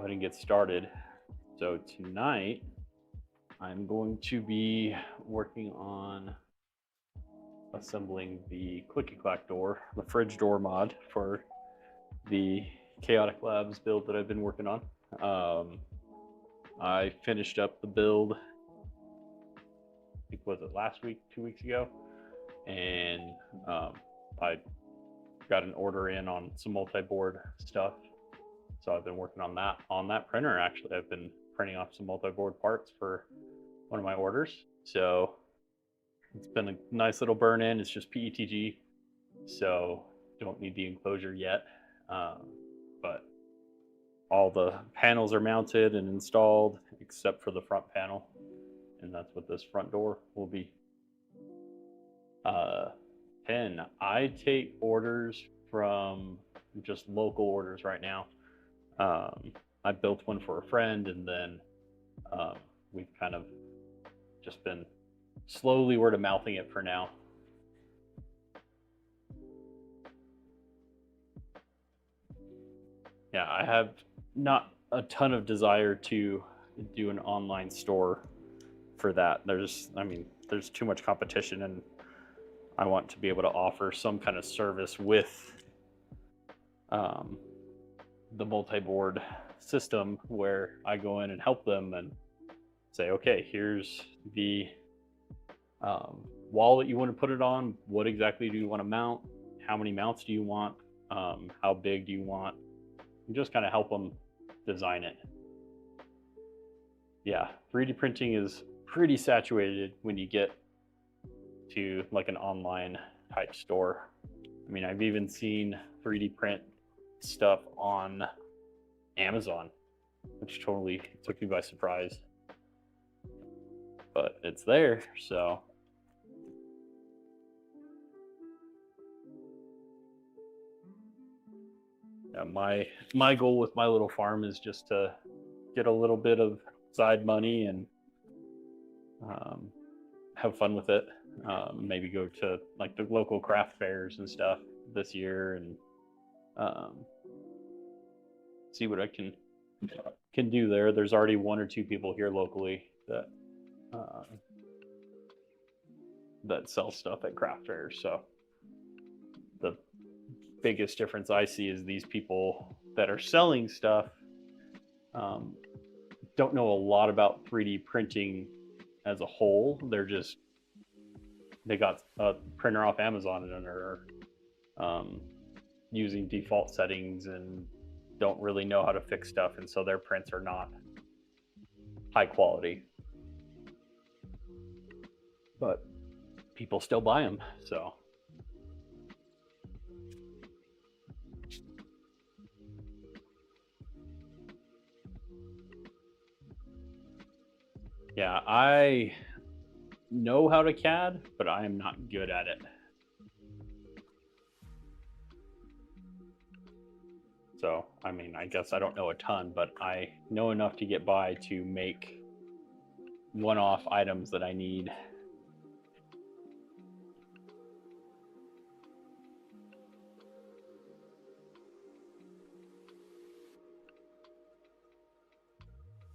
ahead and get started. So tonight I'm going to be working on assembling the Clicky Clack door, the fridge door mod for the Chaotic Labs build that I've been working on. I finished up the build, I think was it last week, 2 weeks ago, and I got an order in on some multi-board stuff. So I've been working on that printer. Actually, I've been printing off some multi-board parts for one of my orders. So it's been a nice little burn in. It's just PETG, so don't need the enclosure yet. But all the panels are mounted and installed except for the front panel, and that's what this front door will be. 10. I take orders from just local orders right now. I built one for a friend, and then we've kind of just been slowly word of mouthing it for now. Yeah, I have not a ton of desire to do an online store for that. There's too much competition, and I want to be able to offer some kind of service with the multi-board system where I go in and help them and say, okay, here's the wall that you want to put it on. What exactly do you want to mount? How many mounts do you want? How big do you want? And just kind of help them design it. Yeah, 3D printing is pretty saturated when you get to like an online type store. I mean, I've even seen 3D print stuff on Amazon, which totally took me by surprise. But it's there, so. Yeah, my goal with my little farm is just to get a little bit of side money and have fun with it. Maybe go to like the local craft fairs and stuff this year and see what I can do there. There's already 1 or 2 people here locally that that sell stuff at craft fairs. So the biggest difference I see is these people that are selling stuff don't know a lot about 3D printing as a whole. They got a printer off Amazon and are using default settings and don't really know how to fix stuff, and so their prints are not high quality. But people still buy them, so. Yeah, I know how to CAD, but I am not good at it. So, I mean, I guess I don't know a ton, but I know enough to get by to make one-off items that I need.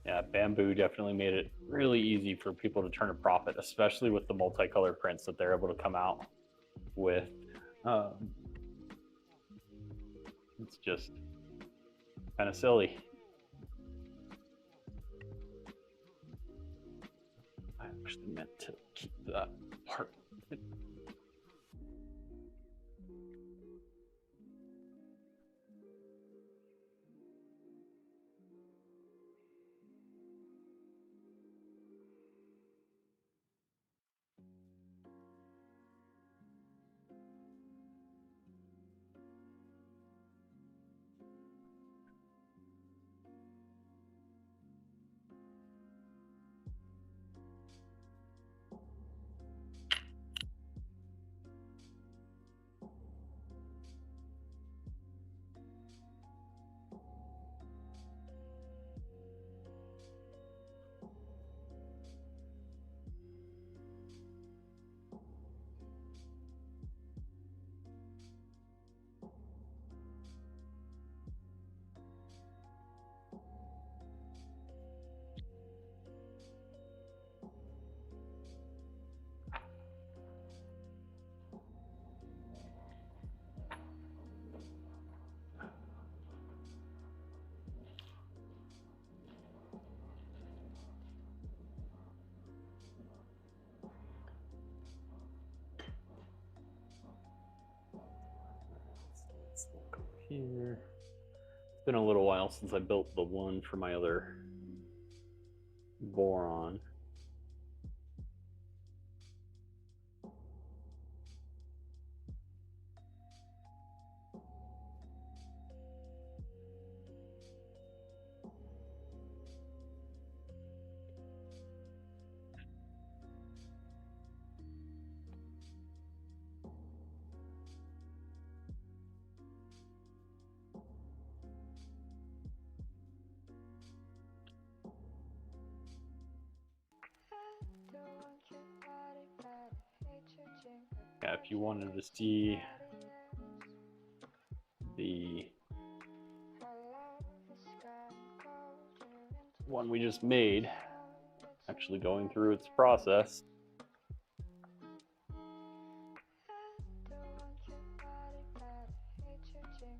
Yeah, bamboo definitely made it really easy for people to turn a profit, especially with the multicolor prints that they're able to come out with. It's just kind of silly. I actually meant to keep that part. here. It's been a little while since I built the one for my other Voron. Yeah, if you wanted to see the one we just made actually going through its process,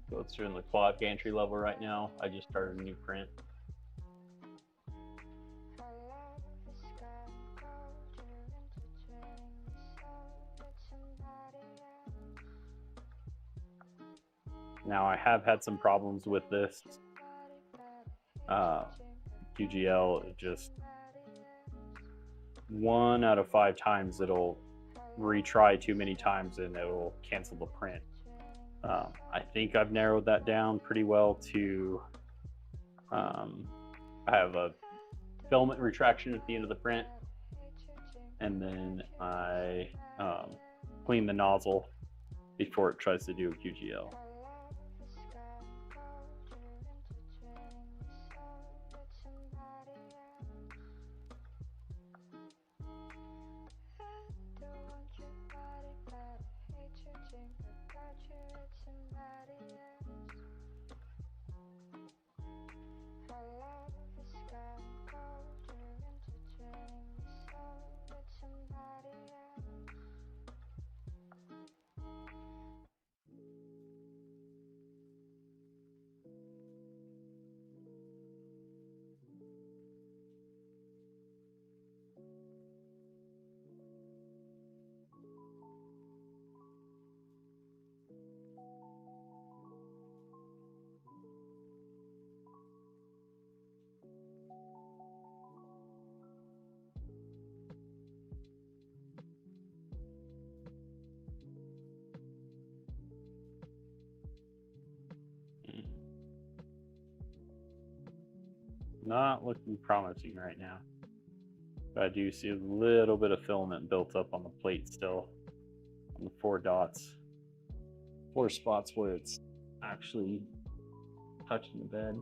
so it's in the Clack entry level right now. I just started a new print. Now I have had some problems with this QGL. It just 1 out of 5 times it'll retry too many times and it'll cancel the print. I think I've narrowed that down pretty well to I have a filament retraction at the end of the print, and then I clean the nozzle before it tries to do a QGL. Not looking promising right now, but I do see a little bit of filament built up on the plate still, on the 4 dots, 4 spots where it's actually touching the bed.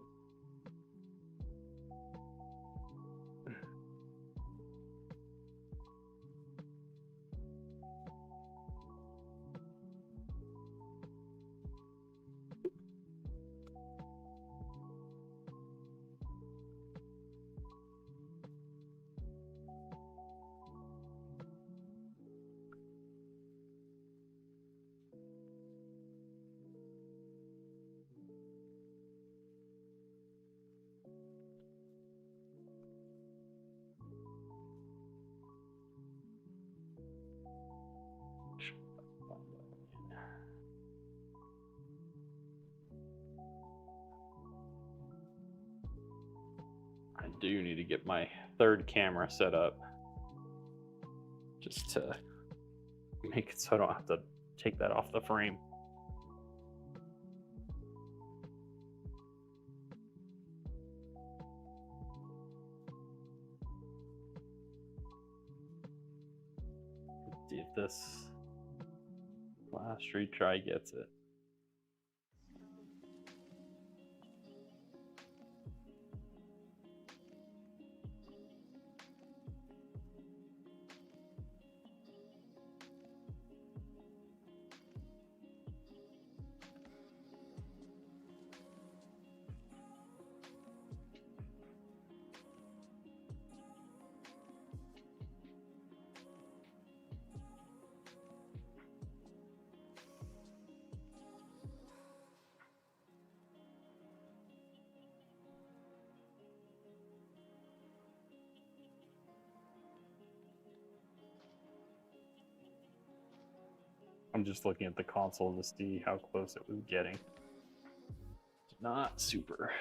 I do need to get my 3rd camera set up just to make it so I don't have to take that off the frame. Let's see if this last retry gets it. I'm just looking at the console to see how close it was getting. not super.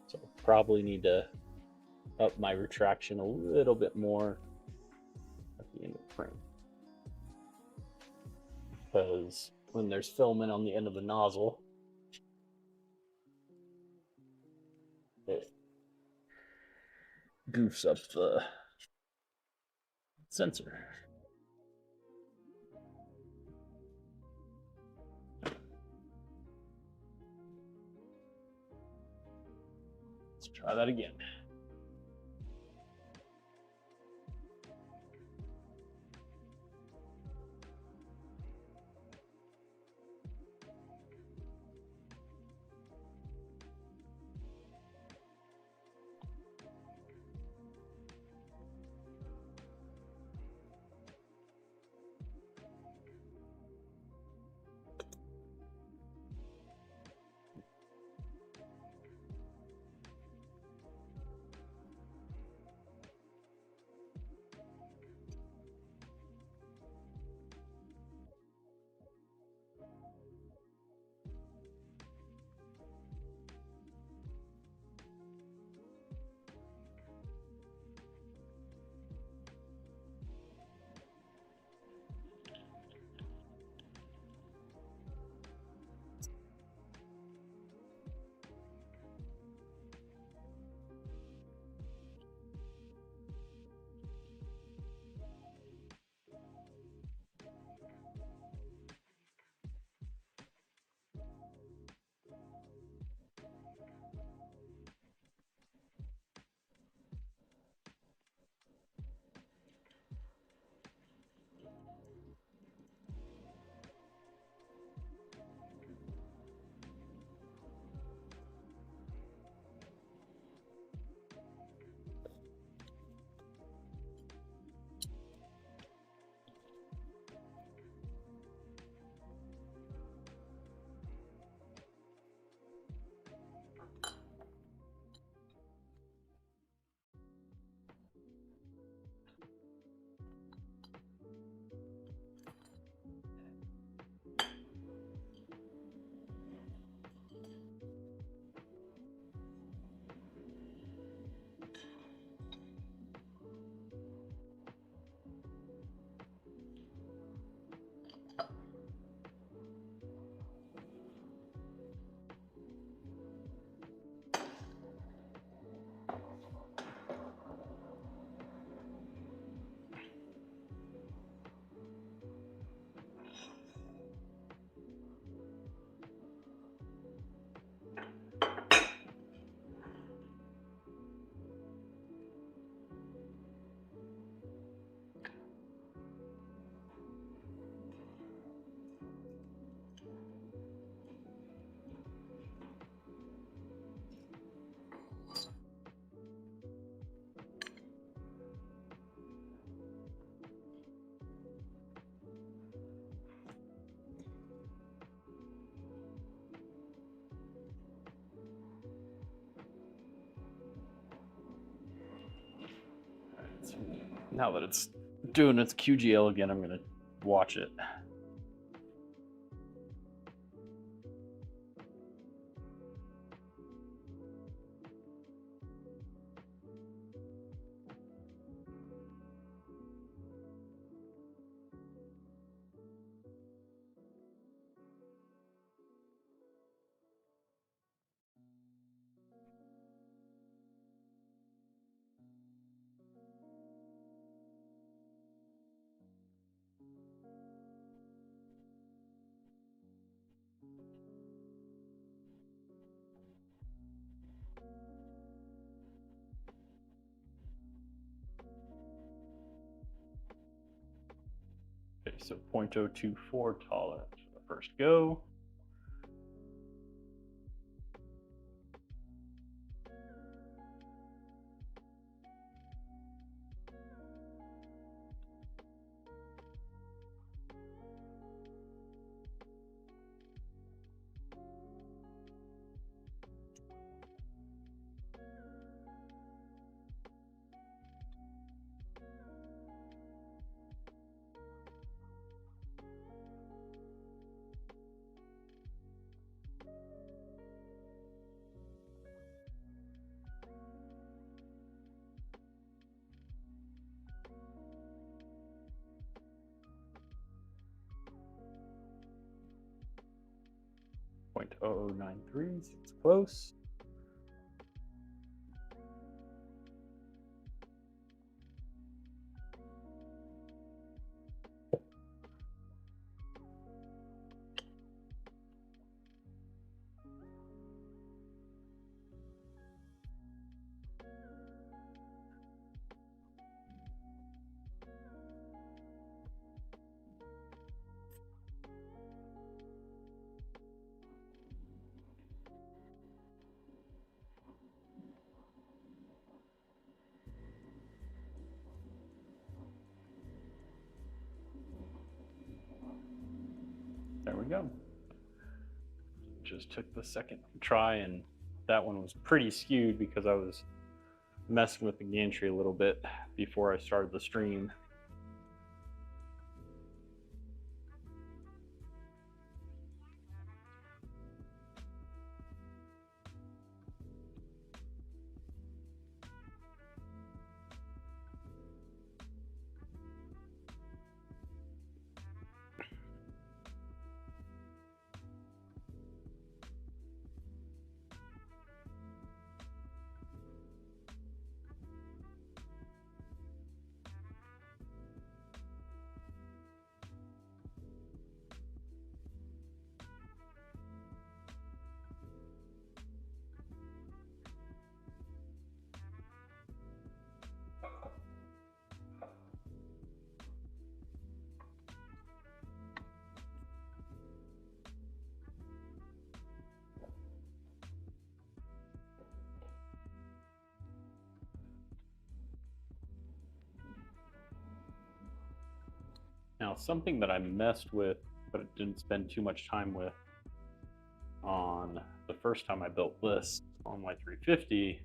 So probably need to up my retraction a little bit more at the end of the frame, because when there's filament on the end of the nozzle, it goofs up the sensor. Let's try that again. Now that it's doing its QGL again, I'm gonna watch it. Okay, so 0.024 tolerance for the first go. 0.0093, so it's close. There we go. Just took the second try, and that one was pretty skewed because I was messing with the gantry a little bit before I started the stream. Now, something that I messed with, but it didn't spend too much time with on the first time I built this on my 350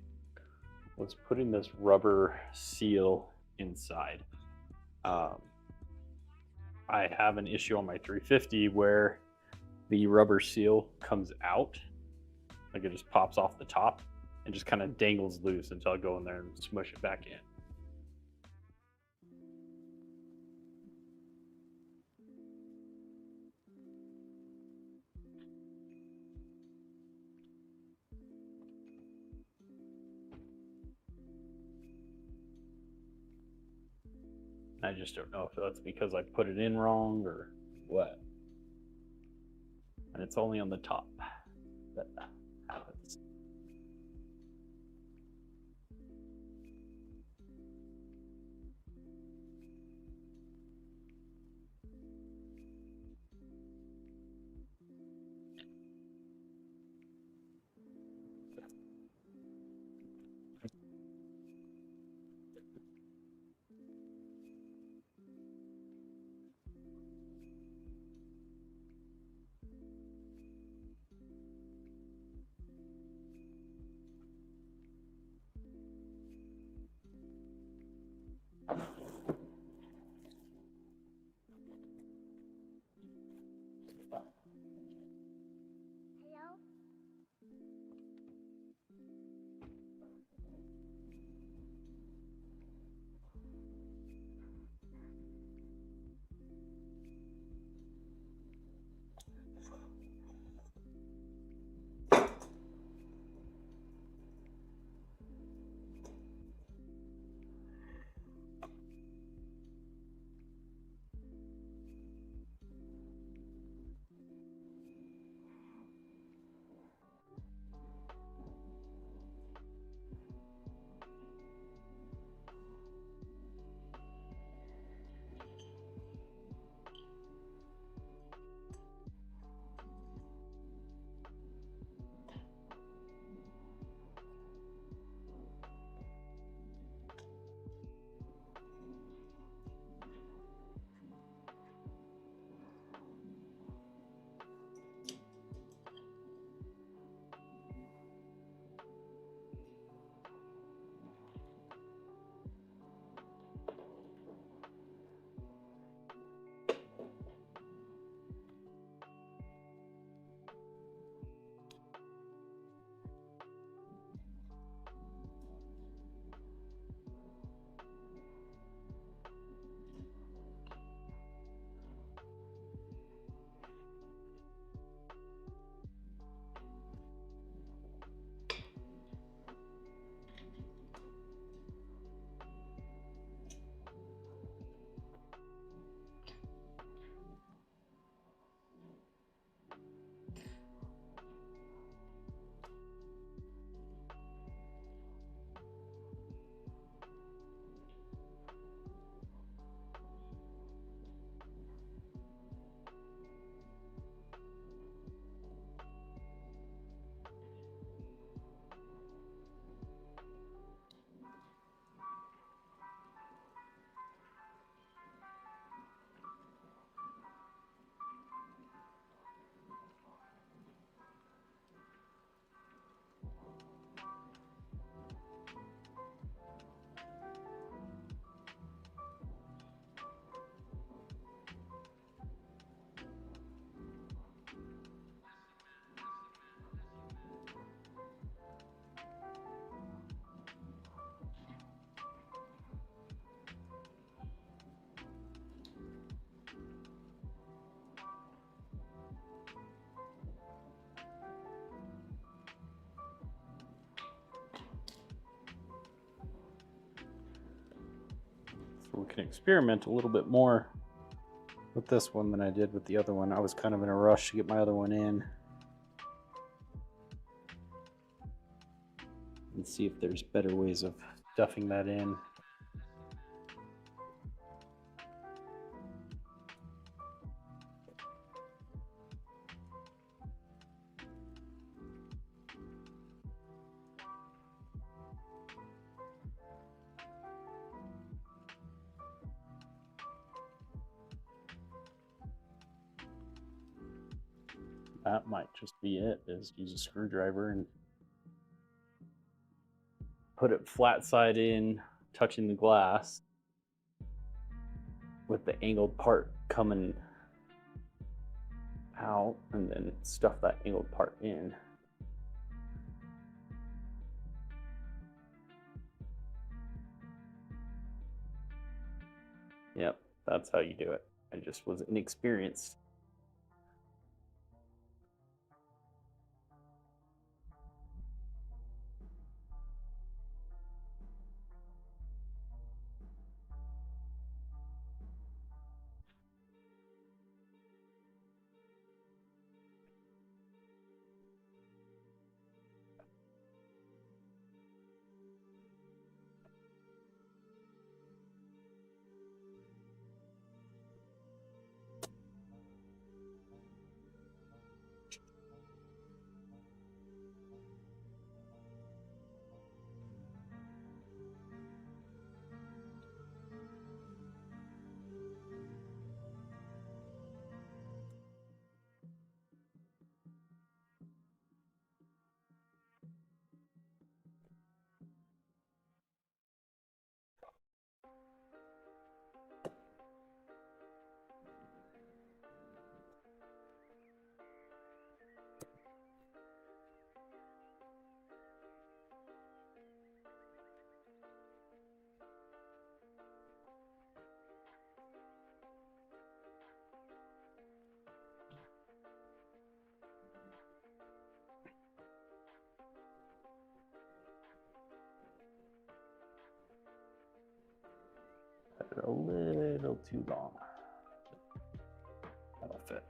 was putting this rubber seal inside. I have an issue on my 350 where the rubber seal comes out, like it just pops off the top and just kind of dangles loose until I go in there and smush it back in. I just don't know if that's because I put it in wrong or what. And it's only on the top that happens. So we can experiment a little bit more with this one than I did with the other one. I was kind of in a rush to get my other one in and see if there's better ways of stuffing that in. That might just be it, is use a screwdriver and put it flat side in, touching the glass, with the angled part coming out, and then stuff that angled part in. Yep, that's how you do it. I just was inexperienced. A little too long. That'll fit.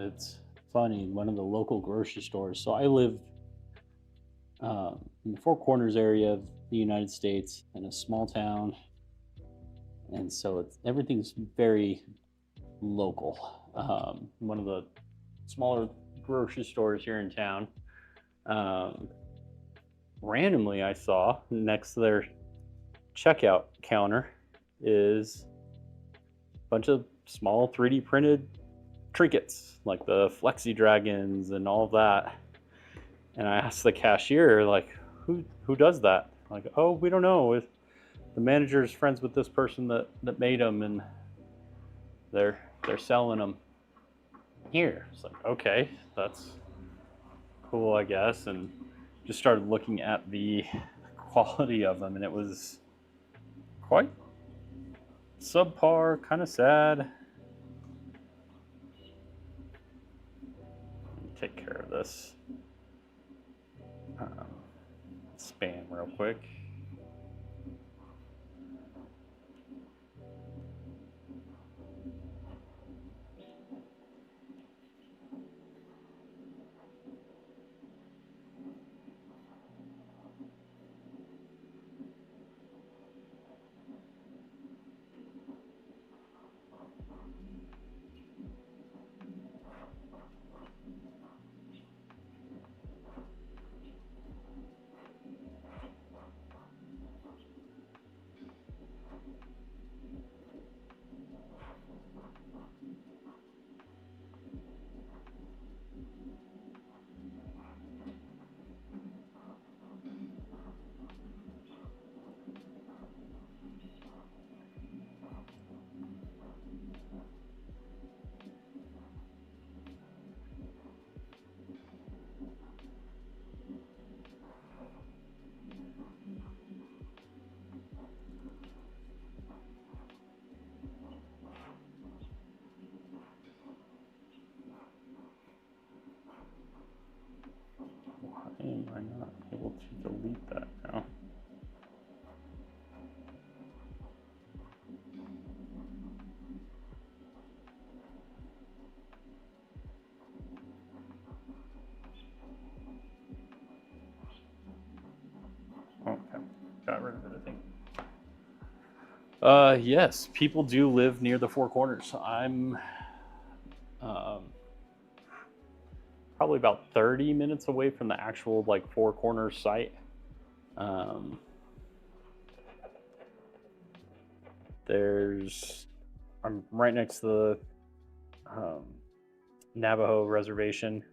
It's funny. One of the local grocery stores. So I live in the Four Corners area of the United States in a small town, and so everything's very local. One of the smaller grocery stores here in town. Um, Randomly, I saw next to their checkout counter is a bunch of small 3D printed trinkets like the Flexi Dragons and all of that. And I asked the cashier, like, who does that? Like, oh, we don't know. The manager's friends with this person that made them, and they're selling them here. It's like, okay, that's cool, I guess. And just started looking at the quality of them, and it was quite subpar, kind of sad. Take care of this spam real quick. Why am I not able to delete that now? Okay, got rid of it, I think. Yes, people do live near the Four Corners. I'm um, probably about 30 minutes away from the actual like Four Corners site. Um, I'm right next to the Navajo reservation.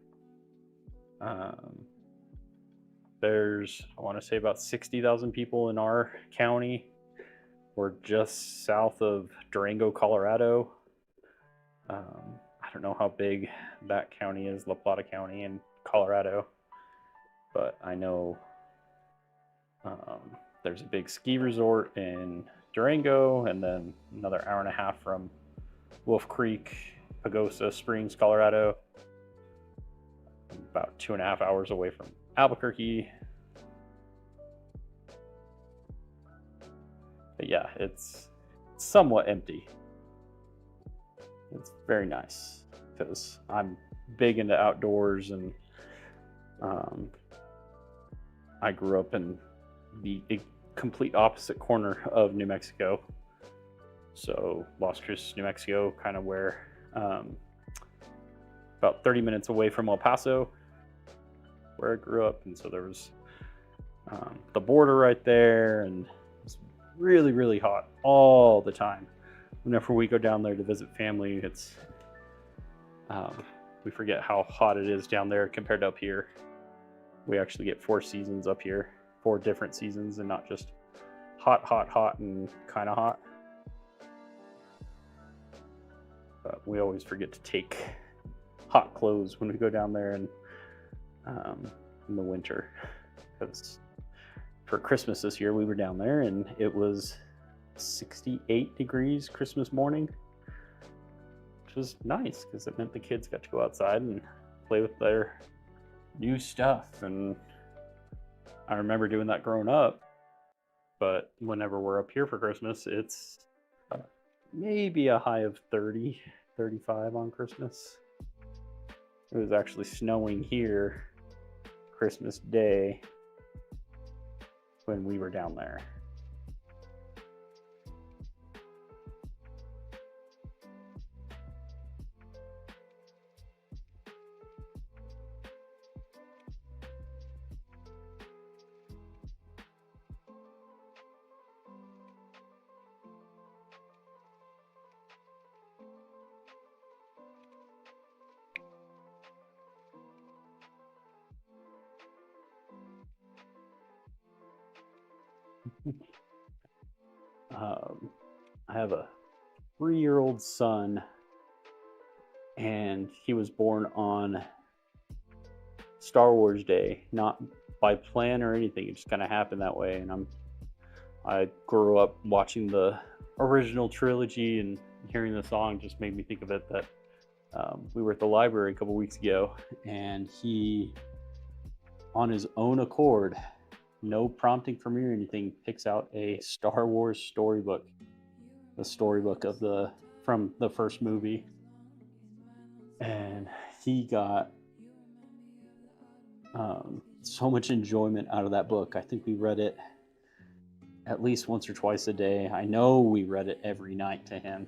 There's, I want to say, about 60,000 people in our county. We're just south of Durango, Colorado. I don't know how big that county is, La Plata County in Colorado, but I know there's a big ski resort in Durango, and then another hour and a half from Wolf Creek, Pagosa Springs, Colorado. About 2.5 hours away from Albuquerque. But yeah, it's somewhat empty. It's very nice because I'm big into outdoors, and I grew up in the complete opposite corner of New Mexico. So Las Cruces, New Mexico, kind of where about 30 minutes away from El Paso, where I grew up. And so there was the border right there, and it's really, really hot all the time. Whenever we go down there to visit family, it's we forget how hot it is down there compared to up here. We actually get 4 seasons up here, 4 different seasons, and not just hot, hot, hot, and kind of hot. But we always forget to take hot clothes when we go down there in the winter. Because for Christmas this year, we were down there and it was 68 degrees Christmas morning, which was nice because it meant the kids got to go outside and play with their new stuff. And I remember doing that growing up. But whenever we're up here for Christmas, it's maybe a high of 30, 35 on Christmas. It was actually snowing here Christmas Day when we were down there. I have a 3-year-old son, and he was born on Star Wars Day, not by plan or anything. It just kind of happened that way. And I grew up watching the original trilogy, and hearing the song just made me think of it. That we were at the library a couple weeks ago, and he, on his own accord, no prompting from me or anything, picks out a Star Wars storybook, the storybook from the first movie, and he got so much enjoyment out of that book. I think we read it at least once or twice a day. I know we read it every night to him,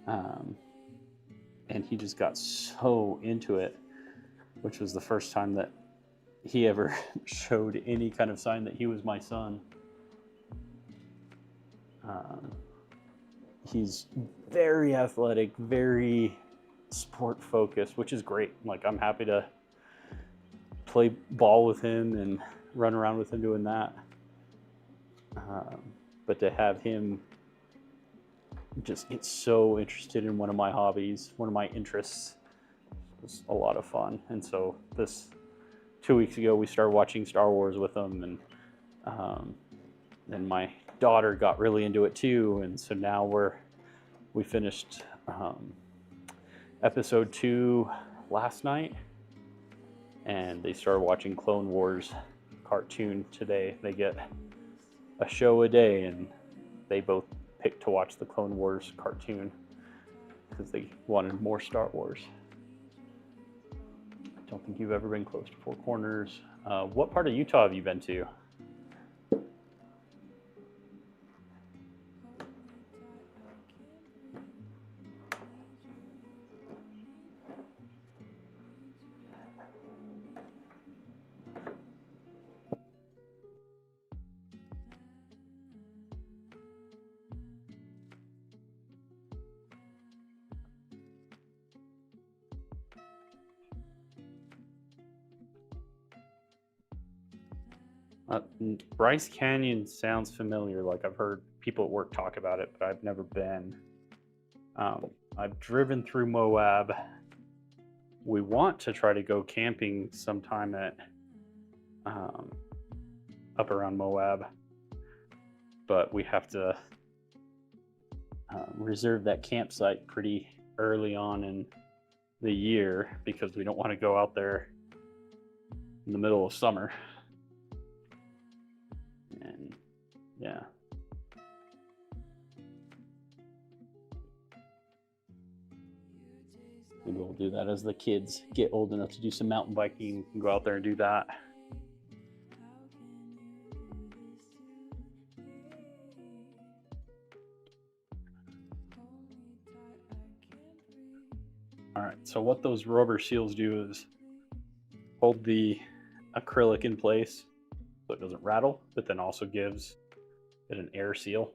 and he just got so into it, which was the first time that he ever showed any kind of sign that he was my son. He's very athletic, very sport focused, which is great. Like, I'm happy to play ball with him and run around with him doing that. But to have him just get so interested in one of my hobbies, one of my interests, was a lot of fun. And so this 2 weeks ago, we started watching Star Wars with him, and my daughter got really into it too. And so now we finished episode 2 last night, and they started watching Clone Wars cartoon today. They get a show a day, and they both picked to watch the Clone Wars cartoon because they wanted more Star Wars. I don't think you've ever been close to Four Corners. What part of Utah have you been to? Bryce Canyon sounds familiar. Like, I've heard people at work talk about it, but I've never been. I've driven through Moab. We want to try to go camping sometime at up around Moab, but we have to reserve that campsite pretty early on in the year because we don't want to go out there in the middle of summer. And yeah. Maybe we'll do that as the kids get old enough to do some mountain biking and go out there and do that. All right, so what those rubber seals do is hold the acrylic in place so it doesn't rattle, but then also gives it an air seal.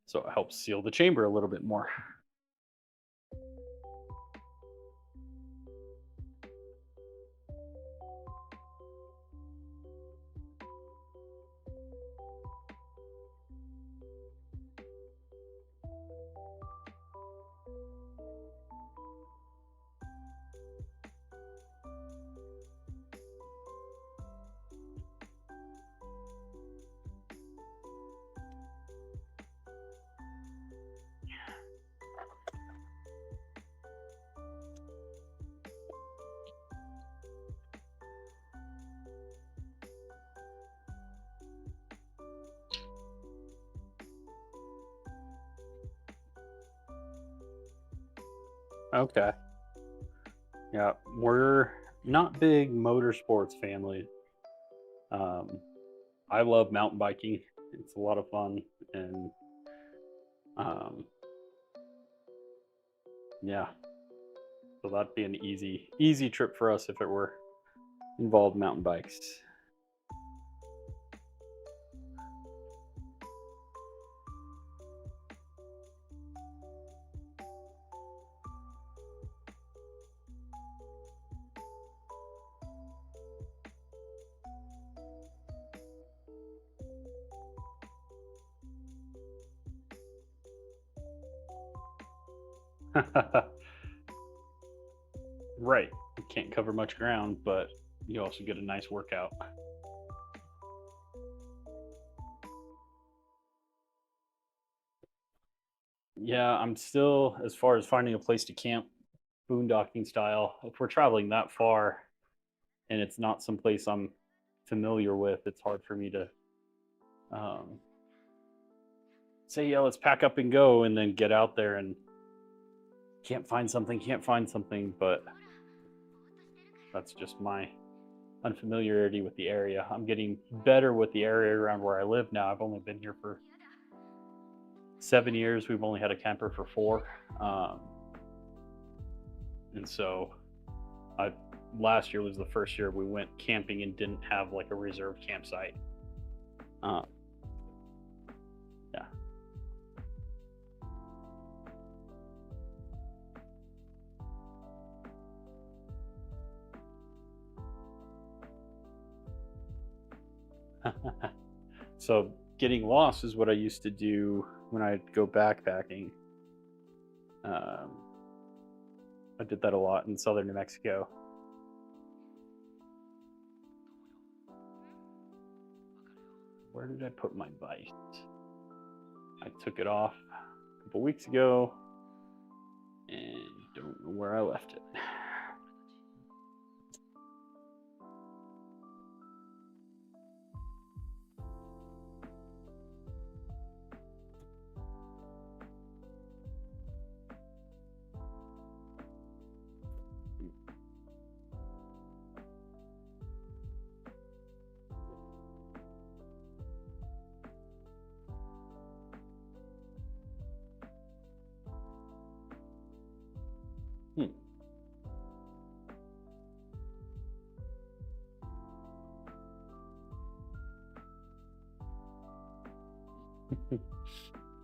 So it helps seal the chamber a little bit more. Okay. Yeah, we're not big motorsports family. Um, I love mountain biking. It's a lot of fun, and um, yeah, so that'd be an easy trip for us if it were involved mountain bikes. Right, you can't cover much ground, but you also get a nice workout. Yeah, I'm still, as far as finding a place to camp, boondocking style. If we're traveling that far and it's not someplace I'm familiar with, it's hard for me to um, say, yeah, let's pack up and go, and then get out there and can't find something. But that's just my unfamiliarity with the area. I'm getting better with the area around where I live now. I've only been here for 7 years. We've only had a camper for 4. And so I last year was the first year we went camping and didn't have like a reserved campsite. Um, yeah. So getting lost is what I used to do when I'd go backpacking. Um, I did that a lot in southern New Mexico. Where did I put my vise? I took it off a couple weeks ago and don't know where I left it. Hmm.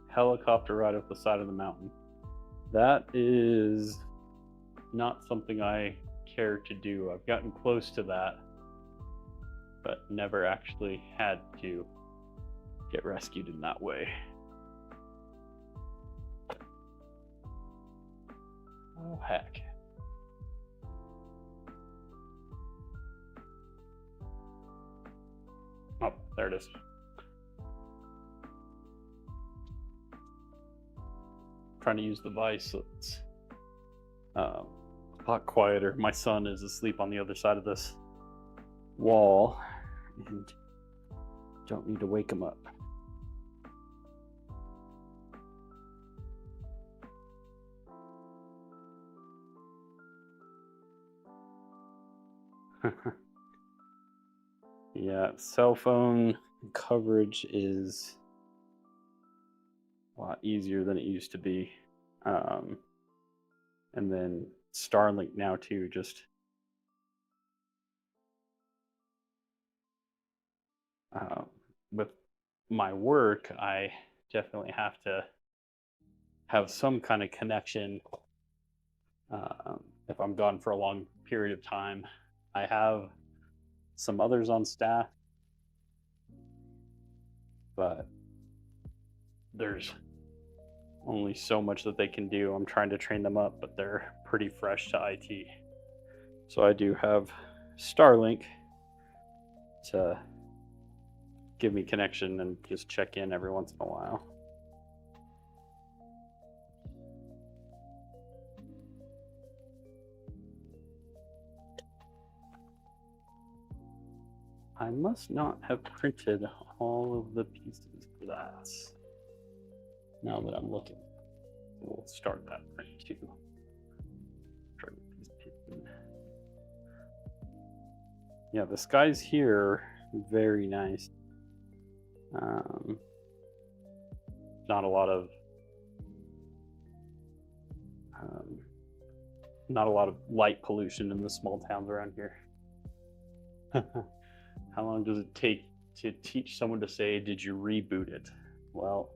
Helicopter ride up the side of the mountain. That is not something I care to do. I've gotten close to that, but never actually had to get rescued in that way. Oh, heck. Oh, there it is. Trying to use the vise so it's a lot quieter. My son is asleep on the other side of this wall and don't need to wake him up. Yeah, cell phone coverage is a lot easier than it used to be. Um, and then Starlink now too, just um, with my work, I definitely have to have some kind of connection if I'm gone for a long period of time. I have some others on staff, but there's only so much that they can do. I'm trying to train them up, but they're pretty fresh to IT. So I do have Starlink to give me connection and just check in every once in a while. I must not have printed all of the pieces for that. Now that I'm looking, we'll start that print too. Try to get these pins in. Yeah, the skies here very nice. Um, Not a lot of um, not a lot of light pollution in the small towns around here. How long does it take to teach someone to say, "Did you reboot it?" well,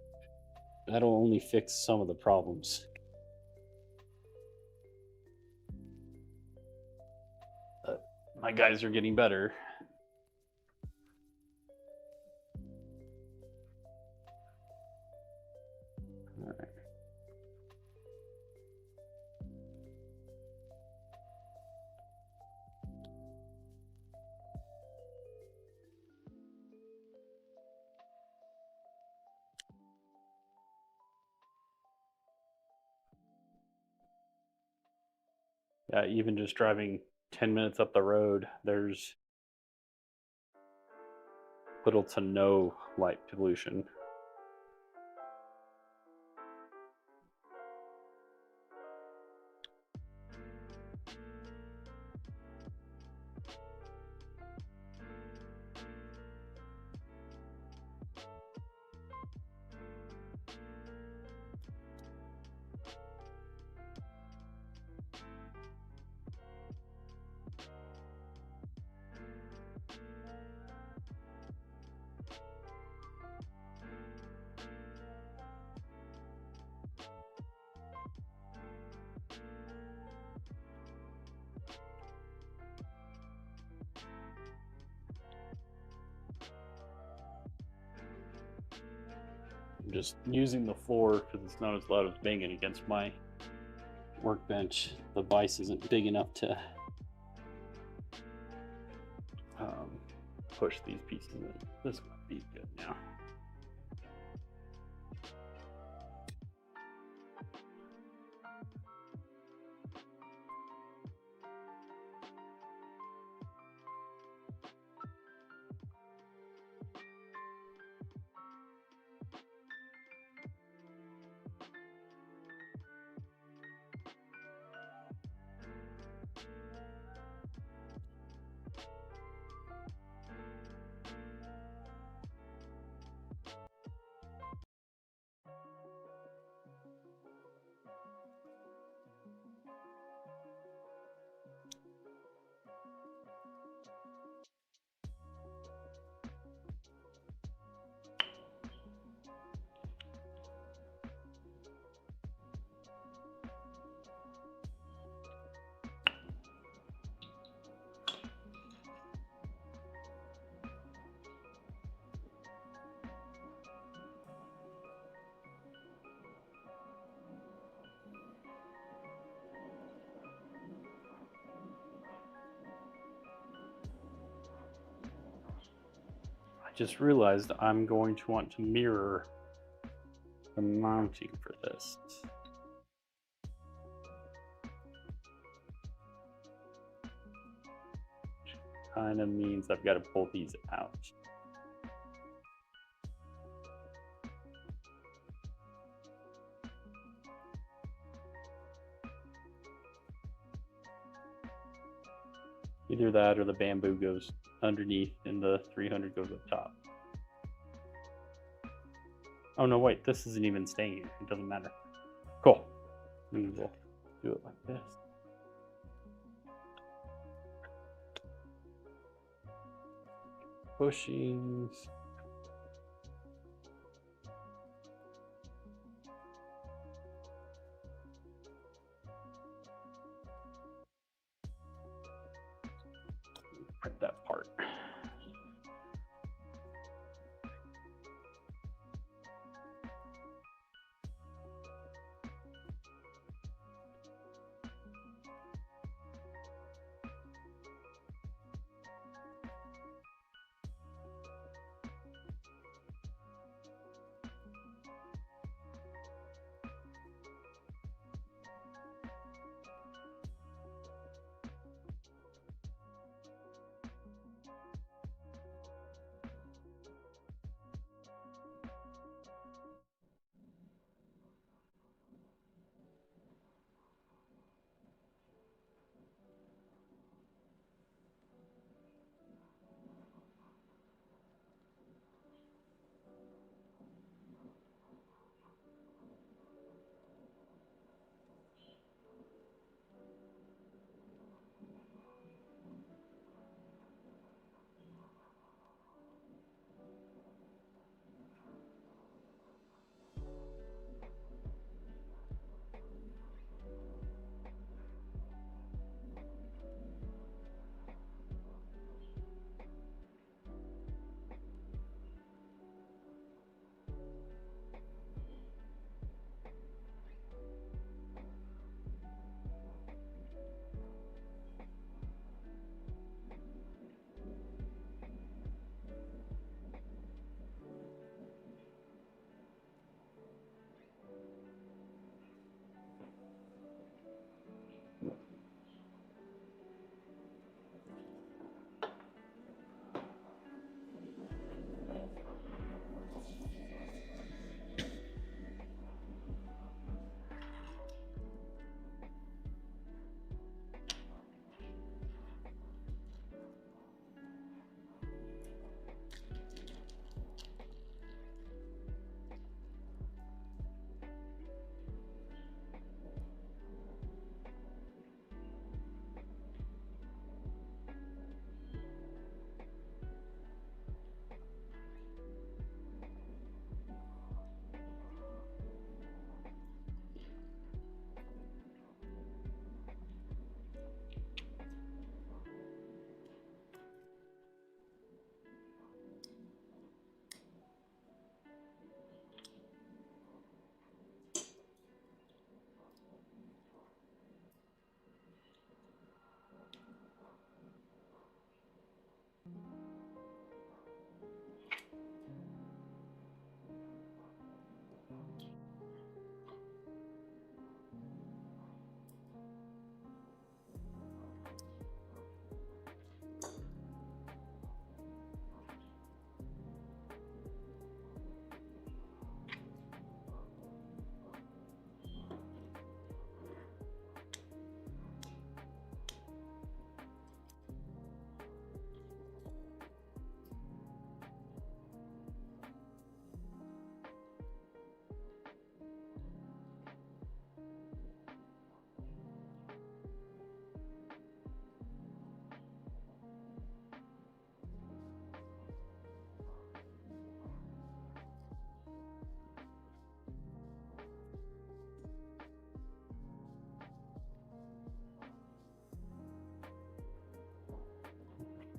that'll only fix some of the problems. My guys are getting better. All right. Yeah, even just driving 10 minutes up the road, there's little to no light pollution. I'm just using the floor because it's not as loud as banging against my Workbench. The vise isn't big enough to. push these pieces in. This would be good now. Just realized I'm going to want to mirror the mounting for this. Kind of means I've got to pull these out. Either that or the bamboo goes underneath and the 300 goes up top. Oh no, wait, this isn't even staying here. It doesn't matter. Cool. And we'll do it like this. Bushings. Print that part.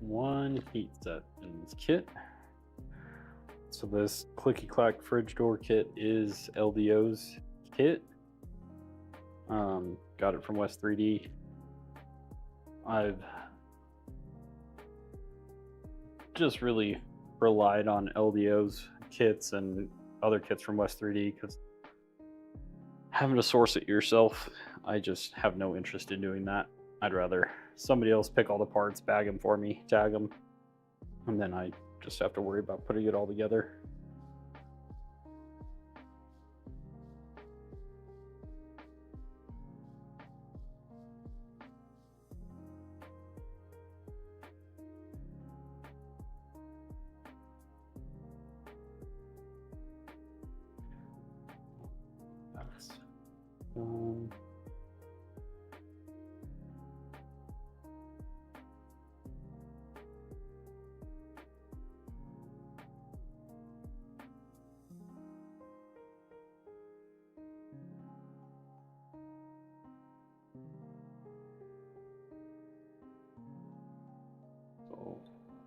one heat set in this kit. So this Clicky Clack fridge door kit is LDO's kit. Got it from West 3D. I've just really relied on LDO's kits and other kits from West 3D because having to source it yourself, I just have no interest in doing that. I'd rather somebody else pick all the parts, bag them for me, tag them, and then I just have to worry about putting it all together. That's so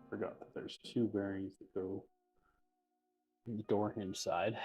forgot that there's two bearings that go in the door hinge side.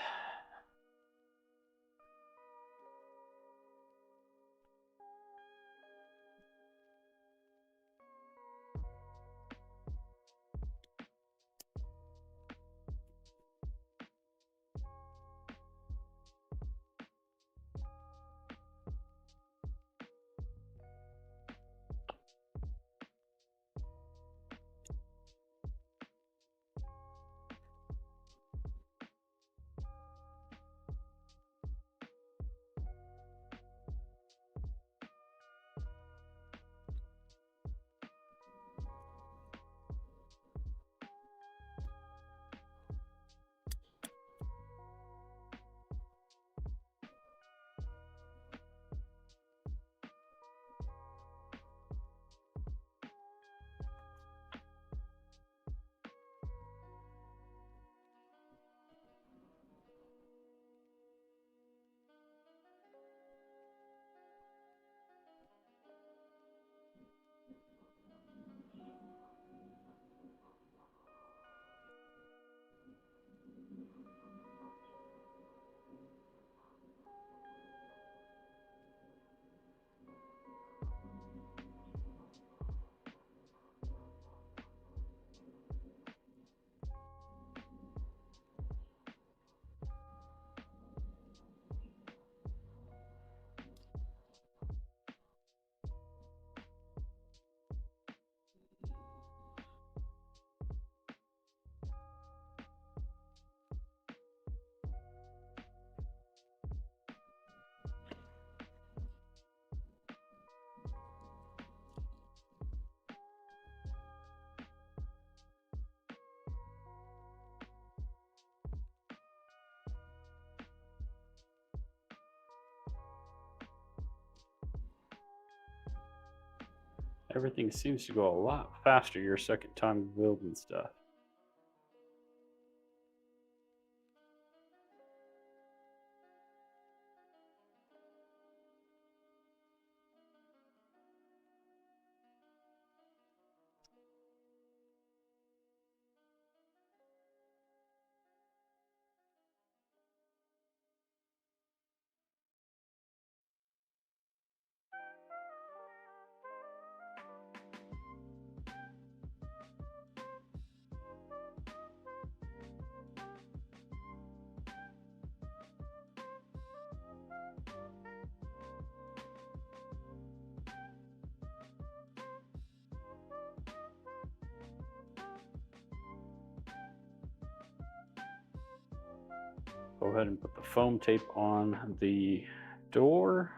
Everything seems to go a lot faster your second time building stuff. Go ahead and put the foam tape on the door.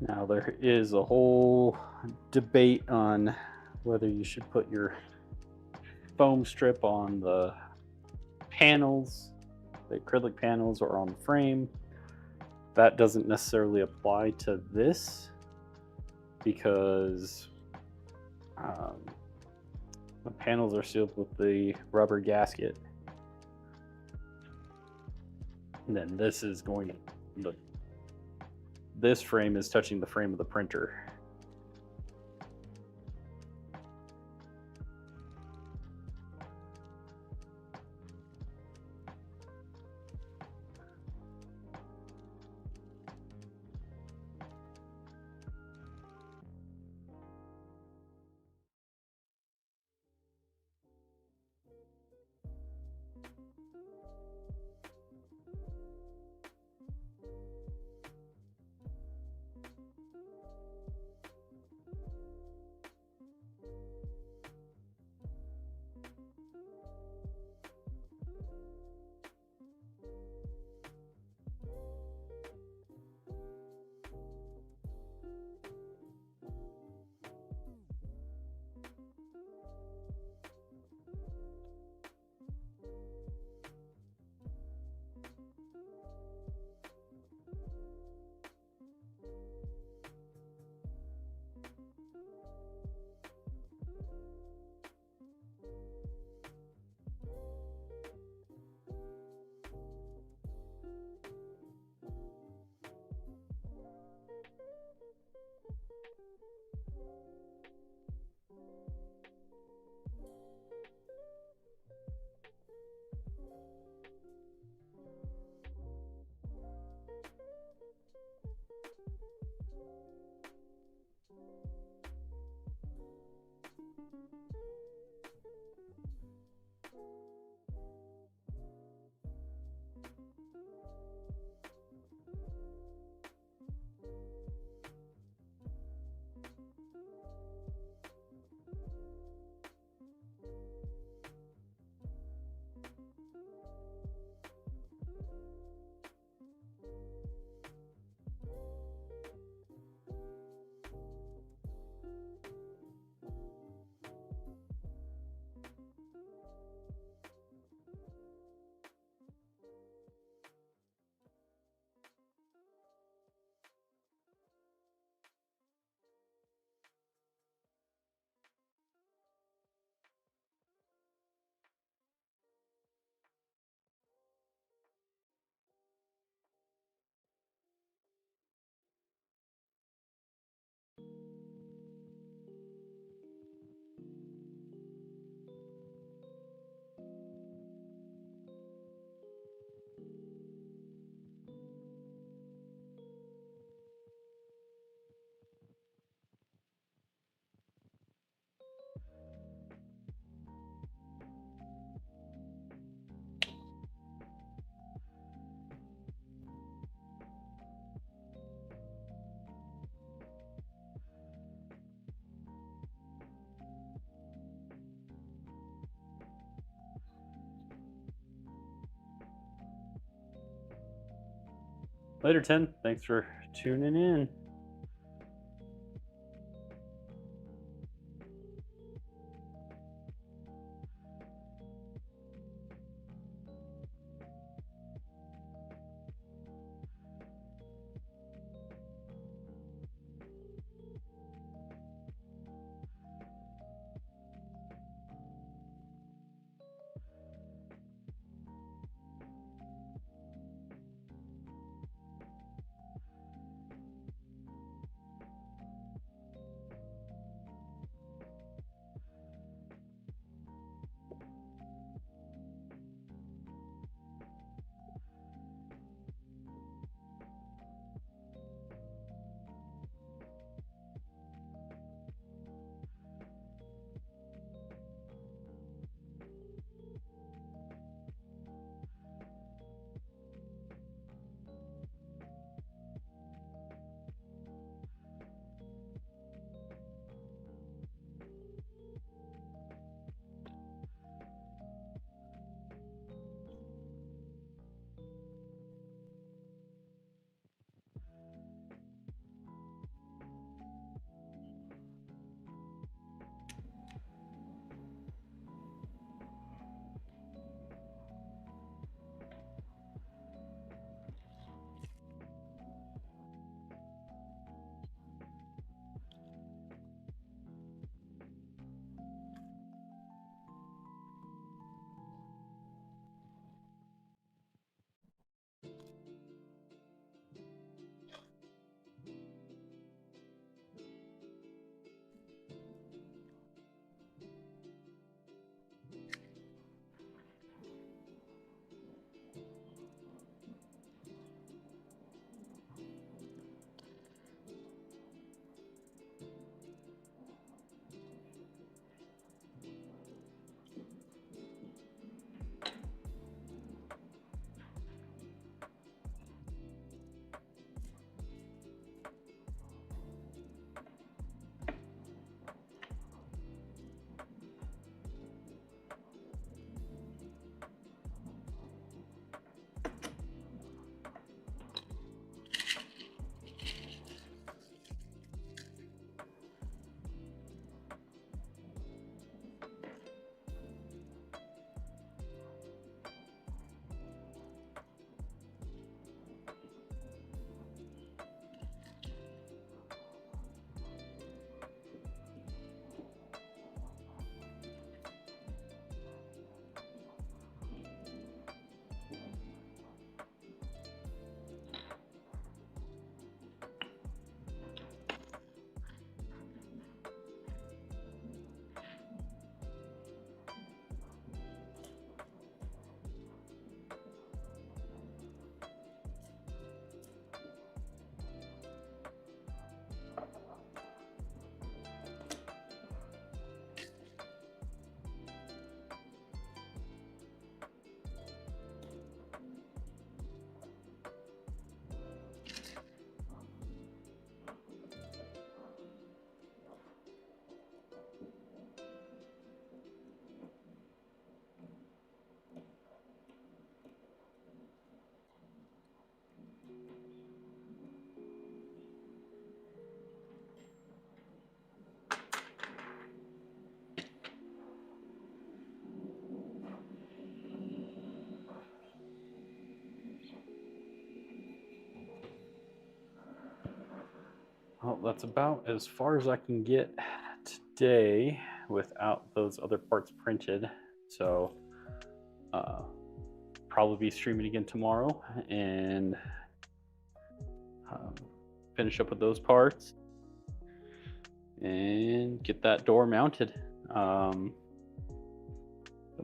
Now, there is a whole debate on whether you should put your foam strip on the panels, the acrylic panels, or on the frame. That doesn't necessarily apply to this because the panels are sealed with the rubber gasket. And then this is going to, this frame is touching the frame of the printer. Later, 10. Thanks for tuning in. that's about as far as I can get today without those other parts printed. So probably be streaming again tomorrow and finish up with those parts and get that door mounted. And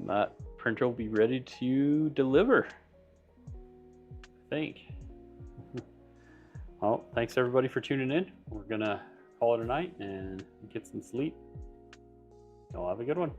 that printer will be ready to deliver, I think. Well, thanks everybody for tuning in. We're gonna call it a night and get some sleep. Y'all have a good one.